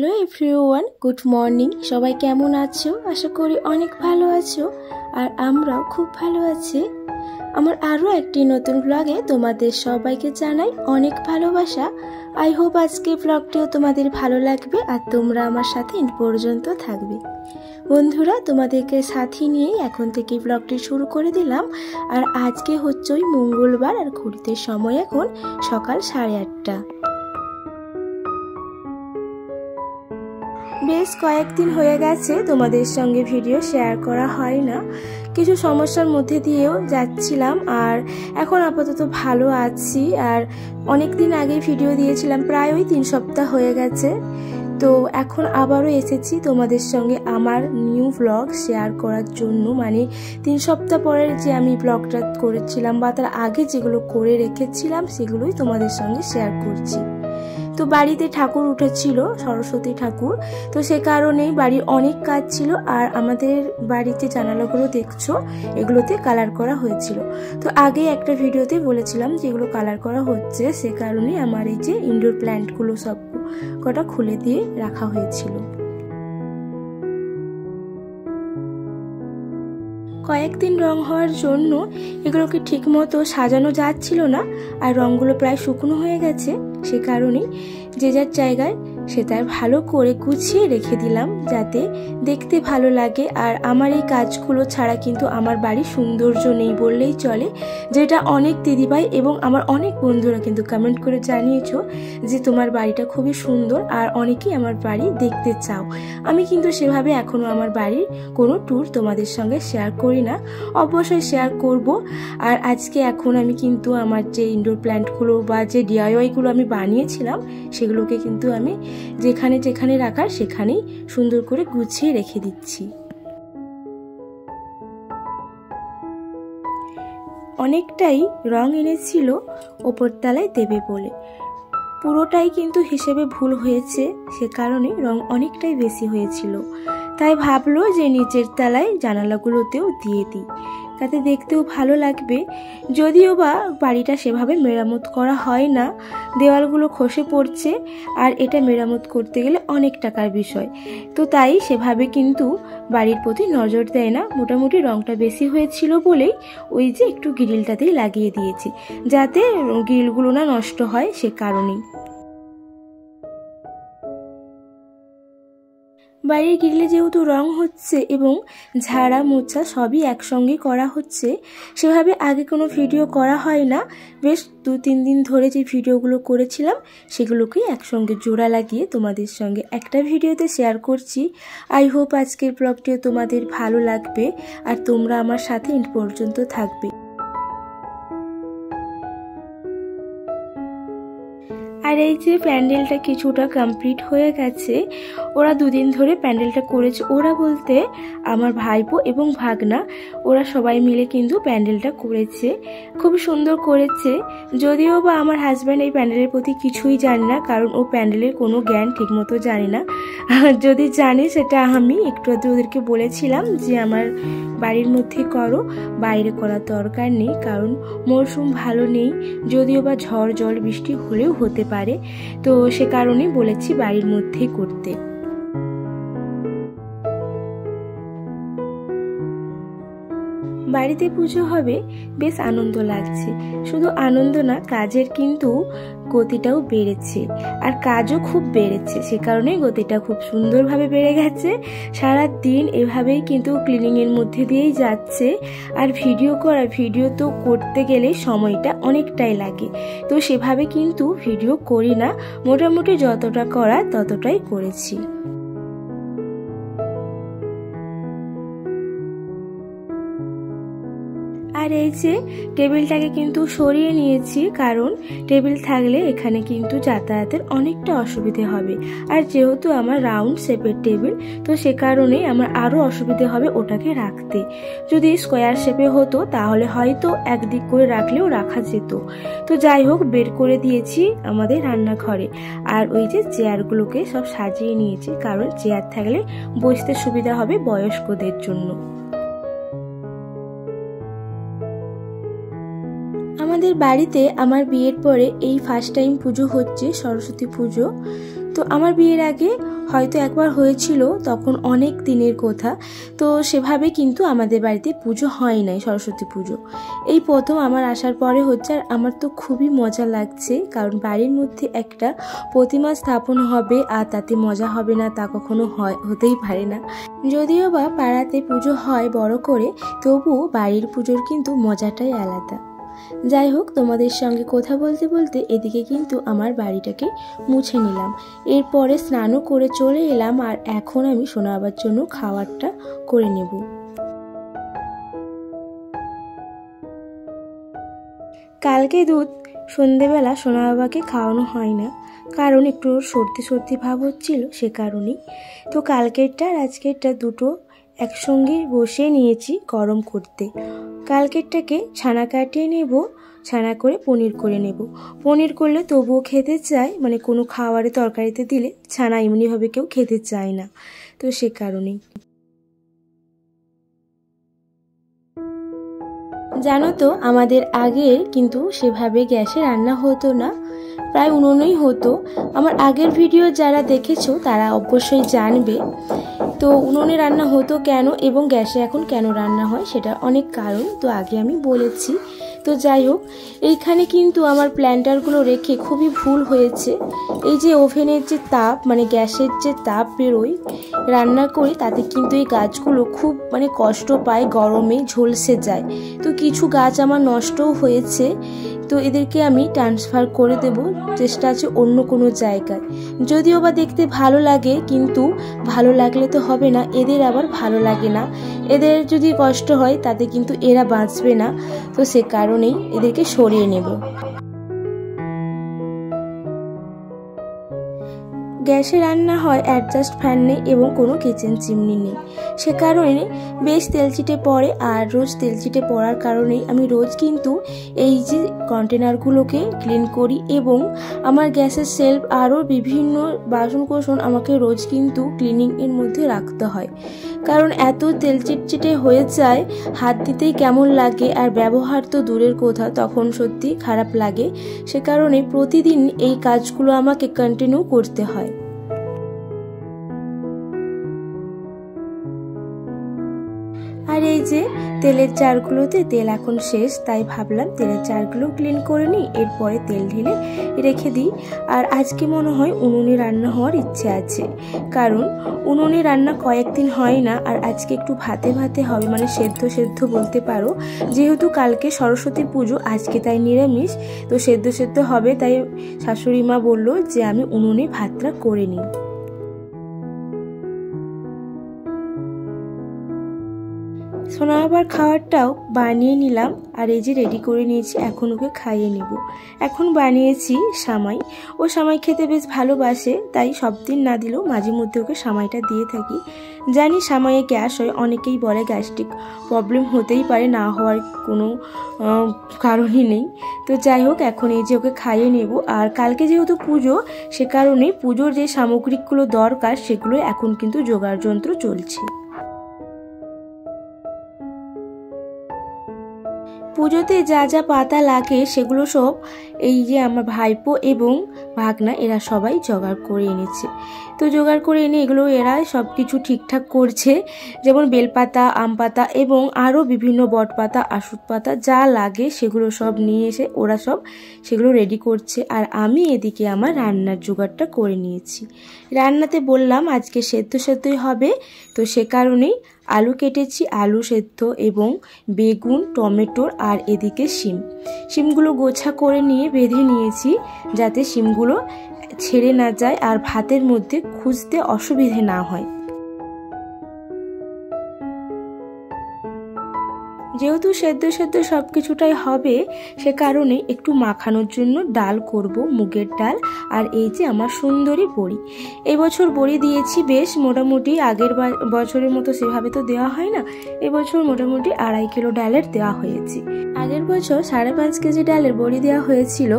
Hello everyone, good morning. সবাই কেমন আছো? আশা করি অনেক ভালো আছো, আর আমরাও খুব ভালো আছি। আমার আরও একটি নতুন ব্লগে তোমাদের সবাইকে জানাই অনেক ভালোবাসা। আই হোপ আজকে ব্লগটিও তোমাদের ভালো লাগবে আর তোমরা আমার সাথে এন্ড পর্যন্ত থাকবে। বন্ধুরা, তোমাদেরকে সাথে নিয়েই এখন থেকে ব্লগটি শুরু করে দিলাম। আর আজকে হচ্ছে ওই মঙ্গলবার, আর ঘুরতে সময় এখন সকাল 8:30। বেশ কয়েকদিন হয়ে গেছে তোমাদের সঙ্গে ভিডিও শেয়ার করা হয় না, কিছু সমস্যার মধ্যে দিয়েও যাচ্ছিলাম। আর এখন আপাতত ভালো আছি। আর অনেক দিন আগে ভিডিও দিয়েছিলাম, প্রায় ওই 3 সপ্তাহ হয়ে গেছে। তো এখন আবারও এসেছি তোমাদের সঙ্গে আমার নিউ ব্লগ শেয়ার করার জন্য। মানে 3 সপ্তাহ পরের যে আমি ব্লগটা করেছিলাম বা তার আগে যেগুলো করে রেখেছিলাম সেগুলোই তোমাদের সঙ্গে শেয়ার করছি। তো বাড়িতে ঠাকুর উঠেছিল, সরস্বতী ঠাকুর। তো সে কারণেই বাড়ির অনেক কাজ ছিল। আর আমাদের বাড়িতে জানালাগুলো দেখছো, এগুলোতে কালার করা হয়েছিল। তো আগে একটা ভিডিওতে বলেছিলাম যে এগুলো কালার করা হচ্ছে, সে কারণে আমার এই যে ইনডোর প্ল্যান্টগুলো সব কটা খুলে দিয়ে রাখা হয়েছিল। কয়েকদিন রং হওয়ার জন্য এগুলোকে ঠিক মতো সাজানো যাচ্ছিল না, আর রঙগুলো প্রায় শুকনো হয়ে গেছে। সে কারণেই যে যার জায়গায় সেটা ভালো করে গুছিয়ে রেখে দিলাম, যাতে দেখতে ভালো লাগে। আর আমার এই কাজগুলো ছাড়া কিন্তু আমার বাড়ির সৌন্দর্য নেই বললেই চলে, যেটা অনেক দিদিভাই এবং আমার অনেক বন্ধুরা কিন্তু কমেন্ট করে জানিয়েছো যে তোমার বাড়িটা খুবই সুন্দর, আর অনেকেই আমার বাড়ি দেখতে চাও। আমি কিন্তু সেভাবে এখনো আমার বাড়ির কোনো ট্যুর তোমাদের সঙ্গে শেয়ার করি না, অবশ্যই শেয়ার করব। আর আজকে এখন আমি কিন্তু আমার যে ইনডোর প্ল্যান্টগুলো বা যে ডিআইওয়াইগুলো আমি বানিয়েছিলাম সেগুলোকে কিন্তু আমি যেখানে যেখানে রাখার সেখানেই সুন্দর করে গুছিয়ে রেখে দিচ্ছি। অনেকটাই রং এনেছিল ওপরতলায় দেবে বলে, পুরোটাই কিন্তু হিসেবে ভুল হয়েছে, সে কারণে রং অনেকটাই বেশি হয়েছিল। তাই ভাবলো যে নিচের তলায় জানালাগুলোতেও দিয়ে দিই, তাতে দেখতেও ভালো লাগবে। যদিও বা বাড়িটা সেভাবে মেরামত করা হয় না, দেওয়ালগুলো খসে পড়ছে, আর এটা মেরামত করতে গেলে অনেক টাকার বিষয়। তো তাই সেভাবে কিন্তু বাড়ির প্রতি নজর দেয় না। মোটামুটি রংটা বেশি হয়েছিল বলেই ওই যে একটু গ্রিলটাতেই লাগিয়ে দিয়েছি, যাতে গ্রিলগুলো না নষ্ট হয়, সে কারণেই। বাড়ির গ্রিলে যেহেতু রং হচ্ছে এবং ঝাড়া মোছা সবই একসঙ্গে করা হচ্ছে, সেভাবে আগে কোনো ভিডিও করা হয় না। বেশ 2-3 দিন ধরে যে ভিডিওগুলো করেছিলাম সেগুলোকেই একসঙ্গে জোড়া লাগিয়ে তোমাদের সঙ্গে একটা ভিডিওতে শেয়ার করছি। আই হোপ আজকের ব্লগটিও তোমাদের ভালো লাগবে, আর তোমরা আমার সাথে এন্ড পর্যন্ত থাকবে। আর এই যে প্যান্ডেলটা কিছুটা কমপ্লিট হয়ে গেছে। ওরা 2 দিন ধরে প্যান্ডেলটা করেছে। ওরা বলতে আমার ভাইপো এবং ভাগনা, ওরা সবাই মিলে কিন্তু প্যান্ডেলটা করেছে, খুব সুন্দর করেছে। যদিও বা আমার হাজব্যান্ড এই প্যান্ডেলের প্রতি কিছুই জানে না, কারণ ও প্যান্ডেলের কোনো জ্ঞান ঠিকমতো জানে না। যদি জানে সেটা আমি একটু ওদেরকে বলেছিলাম যে আমার বাড়ির মধ্যে করো, বাইরে করার দরকার নেই, কারণ মরশুম ভালো নেই। যদিও বা ঝড় জল বৃষ্টি হলেও হতে পারে, তো সে কারণে বলেছি বাড়ির মধ্যেই করতে। বাড়িতে পুজো হবে, বেশ আনন্দ লাগছে। শুধু আনন্দ না, কাজের কিন্তু গতিটাও বেড়েছে, আর কাজও খুব বেড়েছে, সে কারণে গতিটা খুব সুন্দরভাবে বেড়ে গেছে। সারা দিন এভাবেই কিন্তু ক্লিনিং এর মধ্যে দিয়েই যাচ্ছে। আর ভিডিও তো করতে গেলে সময়টা অনেকটাই লাগে, তো সেভাবে কিন্তু ভিডিও করি না, মোটামুটি যতটা করা ততটাই করেছি। আর এই যে টেবিলটাকে কিন্তু সরিয়ে নিয়েছি, কারণ টেবিল থাকলে এখানে কিন্তু যাতায়াতের অনেকটা অসুবিধে হবে। আর যেহেতু আমার রাউন্ড শেপের টেবিল, তো সে কারণে আমার আরও অসুবিধে হবে ওটাকে রাখতে। যদি স্কোয়ার শেপে হতো তাহলে হয়তো একদিক করে রাখলেও রাখা যেত। তো যাই হোক, বের করে দিয়েছি আমাদের রান্নাঘরে। আর ওই যে চেয়ারগুলোকে সব সাজিয়ে নিয়েছি, কারণ চেয়ার থাকলে বসতে সুবিধা হবে বয়স্কদের জন্য। আমাদের বাড়িতে আমার বিয়ের পরে এই ফার্স্ট টাইম পুজো হচ্ছে, সরস্বতী পুজো। তো আমার বিয়ের আগে হয়তো একবার হয়েছিল, তখন অনেক দিনের কথা। তো সেভাবে কিন্তু আমাদের বাড়িতে পুজো হয় নাই, সরস্বতী পুজো এই প্রথম আমার আসার পরে হচ্ছে। আর আমার তো খুবই মজা লাগছে, কারণ বাড়ির মধ্যে একটা প্রতিমা স্থাপন হবে আর তাতে মজা হবে না তা কখনো হতেই পারে না। যদিও বা পাড়াতে পুজো হয় বড় করে, তবু বাড়ির পুজোর কিন্তু মজাটাই আলাদা। যাই হোক, তোমাদের সঙ্গে কথা বলতে বলতে এদিকে কিন্তু আমার বাড়িটাকে মুছে নিলাম। এরপরে স্নানও করে চলে এলাম, আর এখন আমি সোনা বাবার জন্য খাবারটা করে নেব। কালকে দুধ সন্ধেবেলা সোনা বাবাকে খাওয়ানো হয় না, কারণ একটু সর্দি সর্দি ভাব হচ্ছিল, সে কারণেই। তো কালকেরটা আর আজকেরটা দুটো একসঙ্গে বসে নিয়েছি গরম করতে। কালকেরটাকে ছানা কাটিয়ে নেব, ছানা করে পনির করে নেব। পনির করলে তবুও খেতে চায়, মানে কোনো খাবারে তরকারিতে দিলে ছানা এমনিভাবে কেউ খেতে চায় না, তো সে কারণেই। জানো তো, আমাদের আগে কিন্তু সেভাবে গ্যাসে রান্না হতো না, প্রায় উনুনেই হতো। আমার আগের ভিডিও যারা দেখেছো তারা অবশ্যই জানবে। তো উনুনে রান্না হতো কেন এবং গ্যাসে এখন কেন রান্না হয় সেটা অনেক কারণ তো আগে আমি বলেছি। তো যাই হোক, এইখানে কিন্তু আমার প্ল্যান্টারগুলো রেখে খুবই ভুল হয়েছে। এই যে ওভেনের যে তাপ, মানে গ্যাসের যে তাপ বেরোয় রান্না করি, তাতে কিন্তু এই গাছগুলো খুব মানে কষ্ট পায়, গরমে ঝলসে যায়। তো কিছু গাছ আমার নষ্টও হয়েছে, তো এদেরকে আমি ট্রান্সফার করে দেব, চেষ্টা আছে অন্য কোনো জায়গায়। যদিও বা দেখতে ভালো লাগে, কিন্তু ভালো লাগলে তো হবে না, এদের আবার ভালো লাগে না। এদের যদি কষ্ট হয় তাতে কিন্তু এরা বাঁচবে না, তো সে কারণেই এদেরকে সরিয়ে নেব। গ্যাসে রান্না হয়, অ্যাডজাস্ট ফ্যান নেই এবং কোনো কিচেন চিমনি নেই, সে কারণে বেশ তেলচিটে পড়ে। আর রোজ তেলচিটে পড়ার কারণেই আমি রোজ কিন্তু এই যে কন্টেনারগুলোকে ক্লিন করি, এবং আমার গ্যাসের সেলফ আরও বিভিন্ন বাসনকোসন আমাকে রোজ কিন্তু ক্লিনিংয়ের মধ্যে রাখতে হয়, কারণ এত তেল চিটচিটে হয়ে যায়, হাত দিতেই কেমন লাগে, আর ব্যবহার তো দূরের কথা, তখন সত্যি খারাপ লাগে। সে কারণে প্রতিদিন এই কাজগুলো আমাকে কন্টিনিউ করতে হয়। আর এই যে তেলের জারগুলোতে তেল এখন শেষ, তাই ভাবলাম তেলের জারগুলো ক্লিন করে নিই, এরপরে তেল ঢেলে রেখে দিই। আর আজকে মনে হয় উনুনে রান্না হওয়ার ইচ্ছে আছে, কারণ উনুনে রান্না কয়েকদিন হয় না। আর আজকে একটু ভাতে ভাতে হবে, মানে সেদ্ধ সেদ্ধ বলতে পারো, যেহেতু কালকে সরস্বতী পুজো, আজকে তাই নিরামিষ, তো সেদ্ধ সেদ্ধ হবে। তাই শাশুড়ি মা বললো যে আমি উনুনে ভাতটা করে নিই। সোনা বাবার খাবারটাও বানিয়ে নিলাম, আর এই যে রেডি করে নিয়েছি, এখন ওকে খাইয়ে নেব। এখন বানিয়েছি সামাই, ও সামাই খেতে বেশ ভালোবাসে, তাই সব দিন না দিলেও মাঝে মধ্যে ওকে সামাইটা দিয়ে থাকি। জানি সামাইয়ে গ্যাস হয়, অনেকেই বলে গ্যাস্ট্রিক প্রবলেম হতেই পারে, না হওয়ার কোনো কারণই নেই। তো যাই হোক, এখন এই যে ওকে খাইয়ে নেব। আর কালকে যেহেতু পুজো, সে কারণে পুজোর যে সামগ্রিকগুলো দরকার সেগুলো এখন কিন্তু জোগাড় যন্ত্র চলছে। পুজোতে যা যা পাতা লাগে সেগুলো সব এই যে আমার ভাইপো এবং ভাগনা এরা সবাই জোগাড় করে এনেছে। তো জোগাড় করে এনে এগুলো এরা সব কিছু ঠিকঠাক করছে, যেমন বেলপাতা, আম পাতা এবং আরও বিভিন্ন বটপাতা, আশুত পাতা যা লাগে সেগুলো সব নিয়ে এসে ওরা সব সেগুলো রেডি করছে। আর আমি এদিকে আমার রান্নার জোগাড়টা করে নিয়েছি। রান্নাতে বললাম আজকে সেদ্ধ সেদ্ধই হবে, তো সে কারণেই আলু কেটেছি, আলু সেদ্ধ এবং বেগুন, টমেটোর, আর এদিকে শিমগুলো গোছা করে নিয়ে বেঁধে নিয়েছি, যাতে শিমগুলো ছেড়ে না যায় আর ভাতের মধ্যে খুঁজতে অসুবিধে না হয়। যেহেতু সেদ্ধ সেদ্ধ সব কিছুটাই হবে, সে কারণে একটু মাখানোর জন্য ডাল করব, মুগের ডাল। আর এই যে আমার সুন্দরী বড়ি, এবছর বড়ি দিয়েছি বেশ মোটামুটি, আগের বছরের মতো সেভাবে তো দেওয়া হয় না, এবছর মোটামুটি 2.5 কিলো ডালের দেওয়া হয়েছে। আগের বছর 5.5 কেজি ডালের বড়ি দেওয়া হয়েছিল,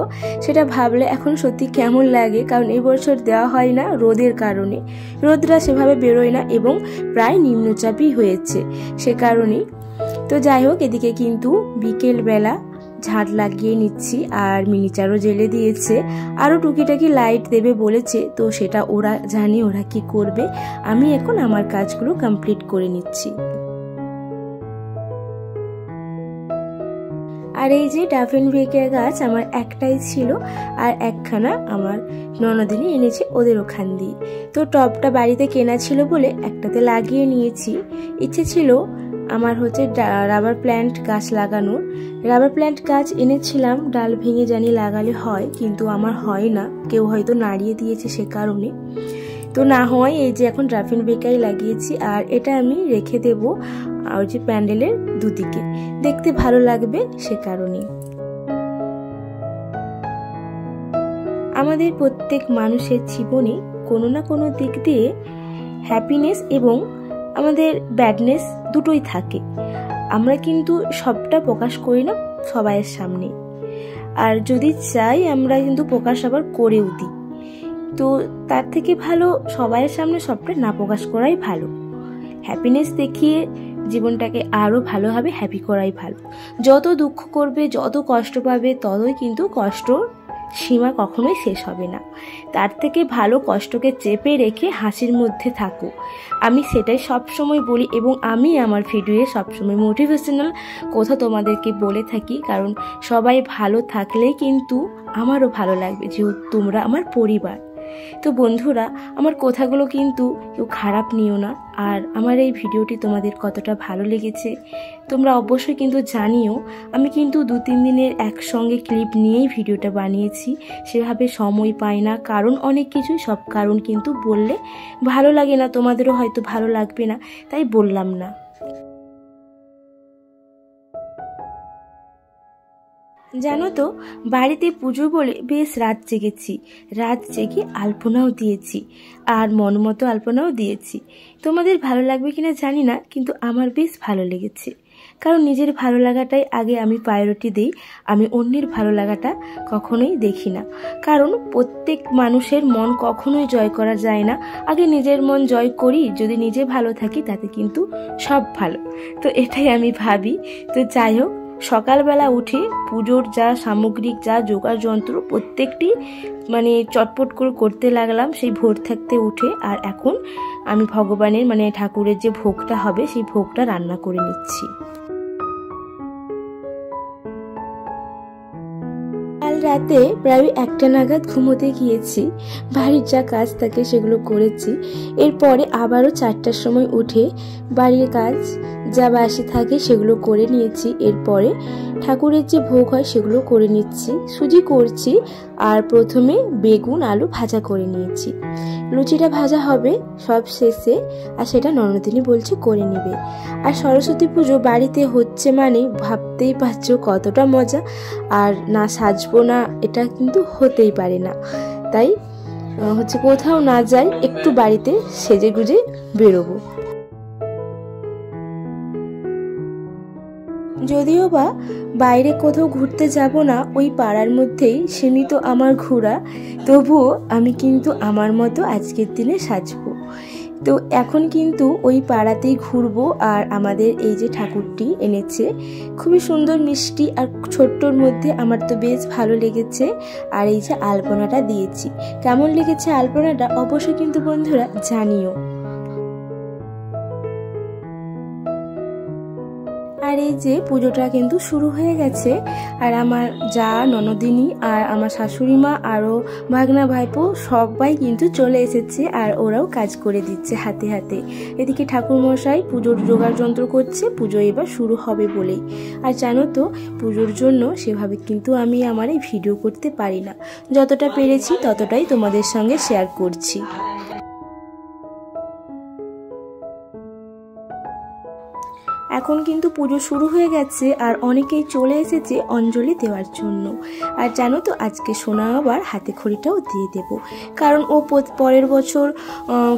সেটা ভাবলে এখন সত্যি কেমন লাগে, কারণ এবছর দেওয়া হয় না রোদের কারণে, রোদটা সেভাবে বেরোয় না এবং প্রায় নিম্নচাপই হয়েছে, সে কারণেই। তো যাই হোক, এদিকে কিন্তু বিকেল বেলা ঝাড় লাগিয়ে নিচ্ছি আর মিনিচারও জেলে দিয়েছে, আরও টুকিটাকি লাইট দেবে বলেছে, তো সেটা ওরা জানে ওরা কি করবে। আমি এখন আমার কাজগুলো কমপ্লিট করে নিচ্ছি। আর এই যে ডাফেনভিকের গাছ আমার একটাই ছিল, আর একখানা আমার ননদিনী এনেছে ওদের ওখান দিয়ে। তো টবটা বাড়িতে কেনা ছিল বলে একটাতে লাগিয়ে নিয়েছি। ইচ্ছে ছিল আমার হচ্ছে রাবার প্ল্যান্ট গাছ লাগানোর। রাবার প্ল্যান্ট গাছ এনেছিলাম, ডাল ভেঙে জানি লাগালে হয়, কিন্তু আমার হয় না, কেউ হয়তো নাড়িয়ে দিয়েছে সে কারণে। তো না হয় এই যে এখন ডাফেনভিকাই লাগিয়েছি, আর এটা আমি রেখে দেবো আর যে প্যান্ডেলের দুদিকে, দেখতে ভালো লাগবে সে কারণে। আমাদের প্রত্যেক মানুষের জীবনে কোনো না কোনো দিক দিয়ে হ্যাপিনেস এবং আমাদের ব্যাডনেস দুটোই থাকে। আমরা কিন্তু সবটা প্রকাশ করি না সবাইয়ের সামনে, আর যদি চাই আমরা কিন্তু প্রকাশ আবার করেও দিই। তো তার থেকে ভালো সবাইয়ের সামনে সবটা না প্রকাশ করাই ভালো। হ্যাপিনেস দেখিয়ে জীবনটাকে আরও ভালোভাবে হ্যাপি করাই ভালো। যত দুঃখ করবে, যত কষ্ট পাবে, ততই কিন্তু কষ্টর সীমা কখনোই শেষ হবে না। তার থেকে ভালো কষ্টকে চেপে রেখে হাসির মধ্যে থাকো। আমি সেটাই সবসময় বলি, এবং আমি আমার ভিডিওয়ে সবসময় মোটিভেশনাল কথা তোমাদেরকে বলে থাকি, কারণ সবাই ভালো থাকলেই কিন্তু আমারও ভালো লাগবে, যেহেতু তোমরা আমার পরিবার। তো বন্ধুরা, আমার কথাগুলো কিন্তু কেউ খারাপ নিও না। আর আমার এই ভিডিওটি তোমাদের কতটা ভালো লেগেছে তোমরা অবশ্যই কিন্তু জানিও। আমি কিন্তু 2-3 দিনের একসঙ্গে ক্লিপ নিয়েই ভিডিওটা বানিয়েছি, সেভাবে সময় পাই না, কারণ অনেক কিছু, সব কারণ কিন্তু বললে ভালো লাগে না, তোমাদেরও হয়তো ভালো লাগবে না, তাই বললাম না। জানো তো, বাড়িতে পুজো বলে বেশ রাত জেগেছি, রাত জেগে আলপনাও দিয়েছি, আর মন মতো আলপনাও দিয়েছি। তোমাদের ভালো লাগবে কিনা জানি না, কিন্তু আমার বেশ ভালো লেগেছে, কারণ নিজের ভালো লাগাটাই আগে আমি প্রায়োরিটি দিই। আমি অন্যের ভালো লাগাটা কখনোই দেখি না, কারণ প্রত্যেক মানুষের মন কখনোই জয় করা যায় না। আগে নিজের মন জয় করি, যদি নিজে ভালো থাকি তাতে কিন্তু সব ভালো। তো এটাই আমি ভাবি। তো যাই হোক, সকালবেলা উঠে পুজোর যা সামগ্রিক, যা জোগাড় যন্ত্র, প্রত্যেকটি মানে চটপট করে করতে লাগলাম সেই ভোর থাকতে উঠে। আর এখন আমি ভগবানের মানে ঠাকুরের যে ভোগটা হবে সেই ভোগটা রান্না করে নিচ্ছি। কাল রাতে প্রায় 1টা নাগাদ ঘুমোতে গিয়েছি, বাড়ির যা কাজ থাকে সেগুলো করেছি। এরপরে আবারও 4টার সময় উঠে বাড়ির কাজ যা বাসি থাকে সেগুলো করে নিয়েছি। এরপরে ঠাকুরের যে ভোগ হয় সেগুলো করে নিচ্ছি। সুজি করছি, আর প্রথমে বেগুন আলু ভাজা করে নিয়েছি। লুচিটা ভাজা হবে সব শেষে, আর সেটা ননদিনী বলছে করে নেবে। আর সরস্বতী পুজো বাড়িতে হচ্ছে মানে ভাবতেই পারছো কতটা মজা, আর না সাজবো না এটা কিন্তু হতেই পারে না। তাই হচ্ছে কোথাও না যাই, একটু বাড়িতে সেজে গুজে বেরোবো। যদিও বা বাইরে কোথাও ঘুরতে যাব না, ওই পাড়ার মধ্যেই সীমিত আমার ঘোরা, তবুও আমি কিন্তু আমার মতো আজকের দিনে সাজবো। তো এখন কিন্তু ওই পাড়াতেই ঘুরবো। আর আমাদের এই যে ঠাকুরটি এনেছে খুবই সুন্দর মিষ্টি আর ছোট্টর মধ্যে, আমার তো বেশ ভালো লেগেছে। আর এই যে আলপনাটা দিয়েছি, কেমন লেগেছে আলপনাটা অবশ্যই কিন্তু বন্ধুরা জানিও। আর এই যে পুজোটা কিন্তু শুরু হয়ে গেছে, আর আমার যা ননদিনী আর আমার শাশুড়ি মা আরও ভাগনা ভাইপো সবাই কিন্তু চলে এসেছে, আর ওরাও কাজ করে দিচ্ছে হাতে হাতে। এদিকে ঠাকুরমশাই পুজোর জোগাড় যন্ত্র করছে, পুজো এবার শুরু হবে বলেই। আর জানো তো, পুজোর জন্য সেভাবে কিন্তু আমি আমার এই ভিডিও করতে পারি না, যতটা পেরেছি ততটাই তোমাদের সঙ্গে শেয়ার করছি। এখন কিন্তু পুজো শুরু হয়ে গেছে, আর অনেকেই চলে এসেছে অঞ্জলি দেওয়ার জন্য। আর জানো তো, আজকে সোনা আবার হাতে খড়িটাও দিয়ে দেব, কারণ ও পরের বছর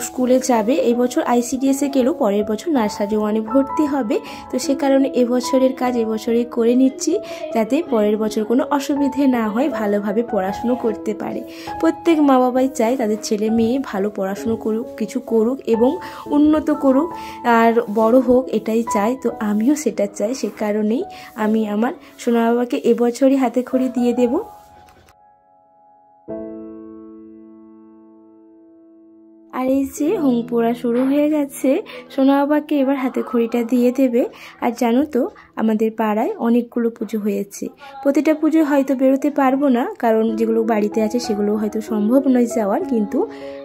স্কুলে যাবে। এই বছর ICDS-এ গেলেও পরের বছর নার্সারি 1-এ ভর্তি হবে। তো সে কারণে এবছরের কাজ এবছরই করে নিচ্ছি, যাতে পরের বছর কোনো অসুবিধে না হয়, ভালোভাবে পড়াশুনো করতে পারে। প্রত্যেক মা বাবাই চায় তাদের ছেলে মেয়ে ভালো পড়াশুনো করুক, কিছু করুক এবং উন্নত করুক আর বড় হোক, এটাই চায়। তো আমিও সেটা চাই, সে কারণেই আমি আমার সোনা বাবাকে এবছরই হাতে খড়ি দিয়ে দেব। আর এই যে হোম পোড়া শুরু হয়ে গেছে, সোনা বাবাকে এবার হাতে খড়িটা দিয়ে দেবে। আর জানো তো আমাদের পাড়ায় অনেকগুলো পুজো হয়েছে, প্রতিটা পুজো হয়তো বেরোতে পারবো না, কারণ যেগুলো বাড়িতে আছে সেগুলো হয়তো সম্ভব নয় যাওয়ার, কিন্তু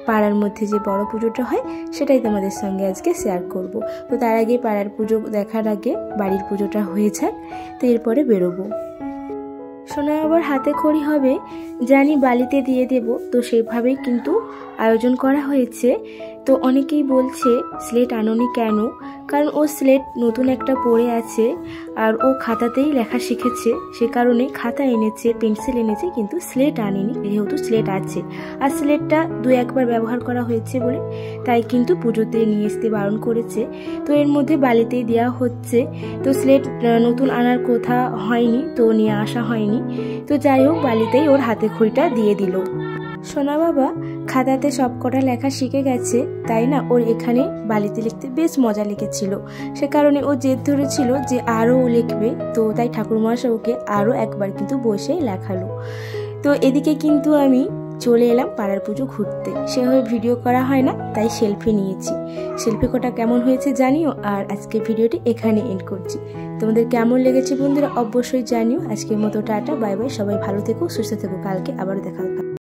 পাড়ার মধ্যে যে বড় পুজোটা হয় সেটাই তোমাদের সঙ্গে আজকে শেয়ার করব। তো তার আগে পাড়ার পুজো দেখার আগে বাড়ির পুজোটা হয়ে যাক, তো এরপরে বেরোবো। সোনা বাবার হাতে খড়ি হবে জানি বালিতে দিয়ে দেব, তো সেভাবেই কিন্তু আয়োজন করা হয়েছে। তো অনেকেই বলছে স্লেট আনোনি কেন, কারণ ও স্লেট নতুন একটা পড়ে আছে আর ও খাতাতেই লেখা শিখেছে, সে কারণে খাতা এনেছে, পেন্সিল এনেছে, কিন্তু স্লেট আনেনি, যেহেতু স্লেট আছে আর স্লেটটা 2-1বার ব্যবহার করা হয়েছে বলে তাই কিন্তু পুজোতে নিয়ে আসতে বারণ করেছে। তো এর মধ্যে বালিতেই দেওয়া হচ্ছে, তো স্লেট নতুন আনার কথা হয়নি, তো নিয়ে আসা হয়নি। তো যাই হোক বালিতেই ওর হাতে খড়িটা দিয়ে দিল। সোনা বাবা খাতাতে সব কটা লেখা শিখে গেছে, তাই না ওর এখানে বালিতে লিখতে বেশ মজা লেগেছিল, সে কারণে ও জেদ ধরেছিল যে আরও লিখবে, তো তাই ঠাকুরমশাই ওকে আরও একবার কিন্তু বসে লেখালো। তো এদিকে কিন্তু আমি চলে এলাম পাড়ার পুজো ঘুরতে, সেভাবে ভিডিও করা হয় না তাই সেলফি নিয়েছি। সেলফি কটা কেমন হয়েছে জানিও, আর আজকে ভিডিওটি এখানে এন্ড করছি। তোমাদের কেমন লেগেছে বন্ধুরা অবশ্যই জানিও। আজকের মতো টাটা, বাই বাই, সবাই ভালো থেকো, সুস্থ থেকো, কালকে আবার দেখা হবে।